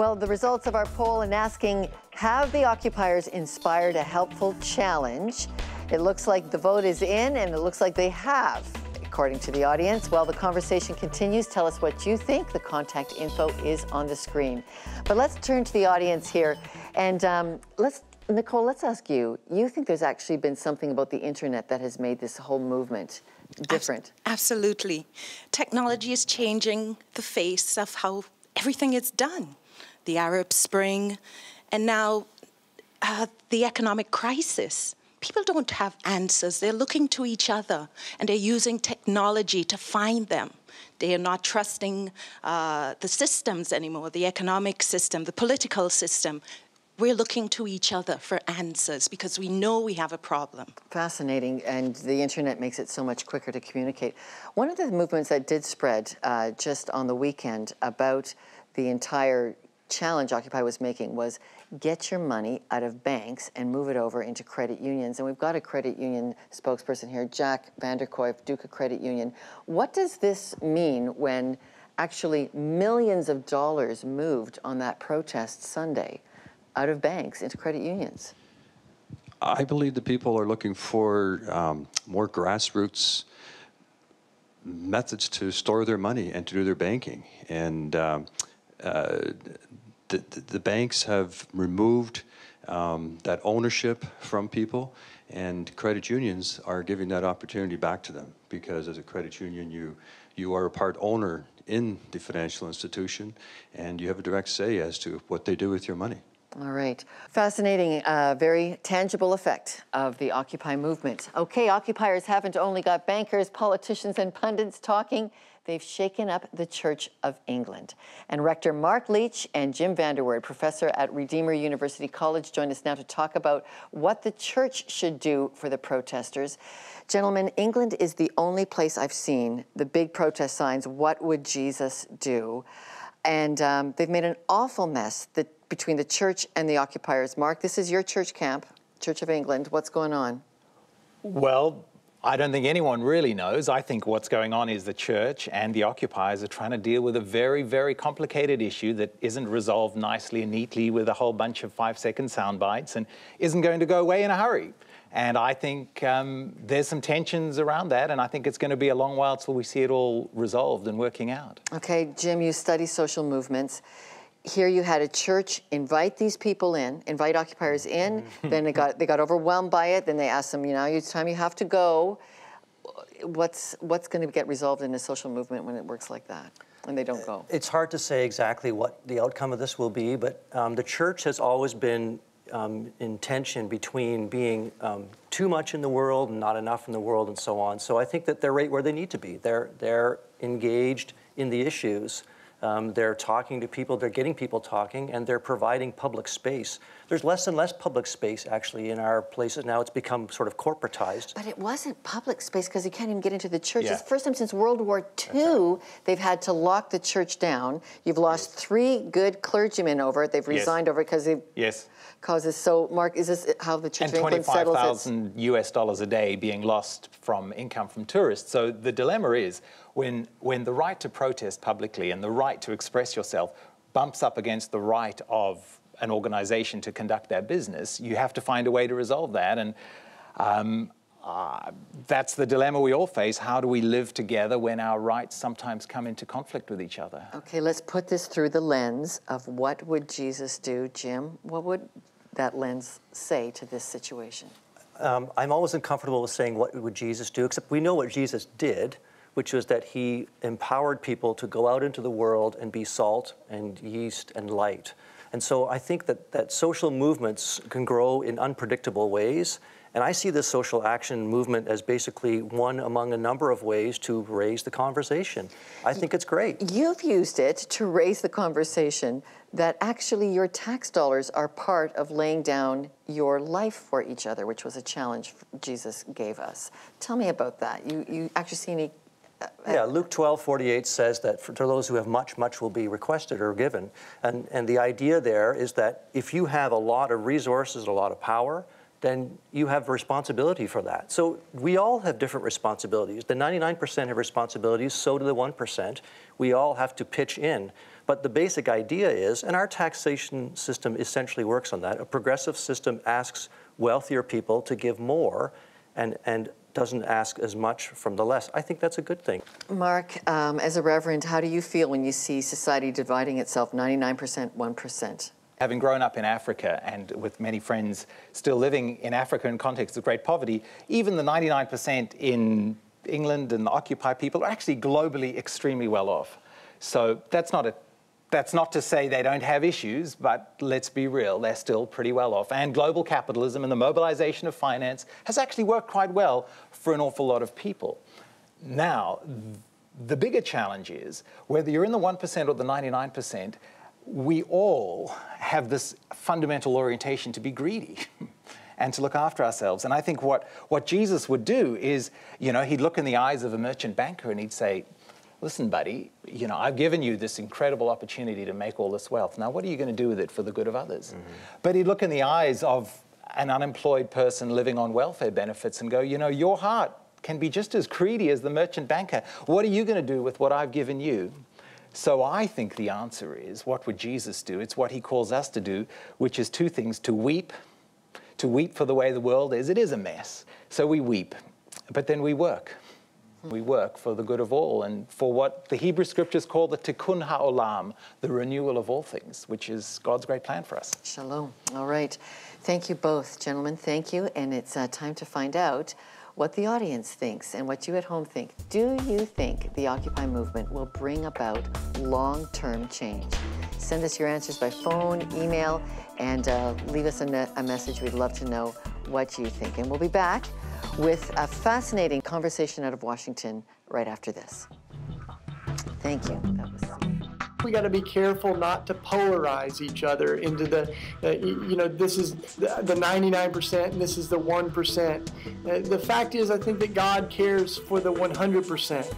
Well, the results of our poll and asking, have the occupiers inspired a helpful challenge? It looks like the vote is in, and it looks like they have, according to the audience. Well, the conversation continues. Tell us what you think. The contact info is on the screen. But let's turn to the audience here, and Nicole, let's ask you. You think there's actually been something about the internet that has made this whole movement different? Absolutely. Technology is changing the face of how everything is done. The Arab Spring, and now the economic crisis. People don't have answers. They're looking to each other, and they're using technology to find them. They are not trusting the systems anymore, the economic system, the political system. We're looking to each other for answers because we know we have a problem. Fascinating, and the internet makes it so much quicker to communicate. One of the movements that did spread just on the weekend about the entire challenge Occupy was making was get your money out of banks and move it over into credit unions. And we've got a credit union spokesperson here, Jack Vanderkoy, Duca Credit Union. What does this mean when actually millions of dollars moved on that protest Sunday out of banks into credit unions? I believe the people are looking for more grassroots methods to store their money and to do their banking. And the banks have removed that ownership from people, and credit unions are giving that opportunity back to them, because as a credit union, you are a part owner in the financial institution, and you have a direct say as to what they do with your money. All right. Fascinating, very tangible effect of the Occupy movement. Okay, occupiers haven't only got bankers, politicians, and pundits talking. They've shaken up the Church of England. And Rector Mark Leach and Jim Vanderweerd, professor at Redeemer University College, join us now to talk about what the church should do for the protesters. Gentlemen, England is the only place I've seen the big protest signs, "What would Jesus do?" And they've made an awful mess between the church and the occupiers. Mark, this is your church camp, Church of England. What's going on? Well, I don't think anyone really knows. I think what's going on is the church and the occupiers are trying to deal with a very, very complicated issue that isn't resolved nicely and neatly with a whole bunch of 5-second sound bites and isn't going to go away in a hurry. And I think there's some tensions around that, and I think it's going to be a long while till we see it all resolved and working out. Okay, Jim, you study social movements. Here you had a church invite these people in, invite occupiers in, then they got overwhelmed by it, then they asked them, you know, it's time you have to go. What's going to get resolved in a social movement when it works like that, when they don't go? It's hard to say exactly what the outcome of this will be, but the church has always been in tension between being too much in the world and not enough in the world and so on. So I think that they're right where they need to be. They're engaged in the issues. They're talking to people, they're getting people talking, and they're providing public space. There's less and less public space, actually, in our places now. It's become sort of corporatized. But it wasn't public space because you can't even get into the church. Yeah. It's the first time since World War II they've had to lock the church down. You've lost 3 good clergymen over it. They've resigned over it because they've causes. So, Mark, is this how the Church of England settles it? And $25,000 a day being lost from income from tourists. So the dilemma is when the right to protest publicly and the right to express yourself bumps up against the right of an organization to conduct their business, you have to find a way to resolve that. And that's the dilemma we all face. How do we live together when our rights sometimes come into conflict with each other? Okay, let's put this through the lens of what would Jesus do, Jim? What would that lens say to this situation? I'm always uncomfortable with saying what would Jesus do, except we know what Jesus did, which was that he empowered people to go out into the world and be salt and yeast and light. And so I think that social movements can grow in unpredictable ways. And I see this social action movement as basically one among a number of ways to raise the conversation. I think it's great. You've used it to raise the conversation that actually your tax dollars are part of laying down your life for each other, which was a challenge Jesus gave us. Tell me about that. You actually see any... Yeah, Luke 12:48 says that for to those who have much, much will be requested or given. And the idea there is that if you have a lot of resources, a lot of power, then you have responsibility for that. So we all have different responsibilities. The 99% have responsibilities, so do the 1%. We all have to pitch in. But the basic idea is, and our taxation system essentially works on that, a progressive system asks wealthier people to give more and doesn't ask as much from the less. I think that's a good thing. Mark, as a reverend, how do you feel when you see society dividing itself 99%, 1%? Having grown up in Africa and with many friends still living in Africa in context of great poverty, even the 99% in England and the Occupy people are actually globally extremely well off. So that's not to say they don't have issues, but let's be real, they're still pretty well off. And global capitalism and the mobilization of finance has actually worked quite well for an awful lot of people. Now, the bigger challenge is, whether you're in the 1% or the 99%, we all have this fundamental orientation to be greedy and to look after ourselves. And I think what Jesus would do is, he'd look in the eyes of a merchant banker and he'd say, listen, buddy, I've given you this incredible opportunity to make all this wealth. Now, what are you going to do with it for the good of others? Mm-hmm. But he'd look in the eyes of an unemployed person living on welfare benefits and go, your heart can be just as greedy as the merchant banker. What are you going to do with what I've given you? So I think the answer is, what would Jesus do? It's what he calls us to do, which is two things: to weep for the way the world is. It is a mess. So we weep, but then we work. We work for the good of all and for what the Hebrew scriptures call the tikkun ha'olam, the renewal of all things, which is God's great plan for us. Shalom. All right. Thank you both, gentlemen. Thank you. And it's time to find out what the audience thinks and what you at home think. Do you think the Occupy movement will bring about long-term change? Send us your answers by phone, email, and leave us a message. We'd love to know what you think. And we'll be back with a fascinating conversation out of Washington right after this. Thank you. We got to be careful not to polarize each other into the, this is the 99% and this is the 1%. The fact is, I think that God cares for the 100%.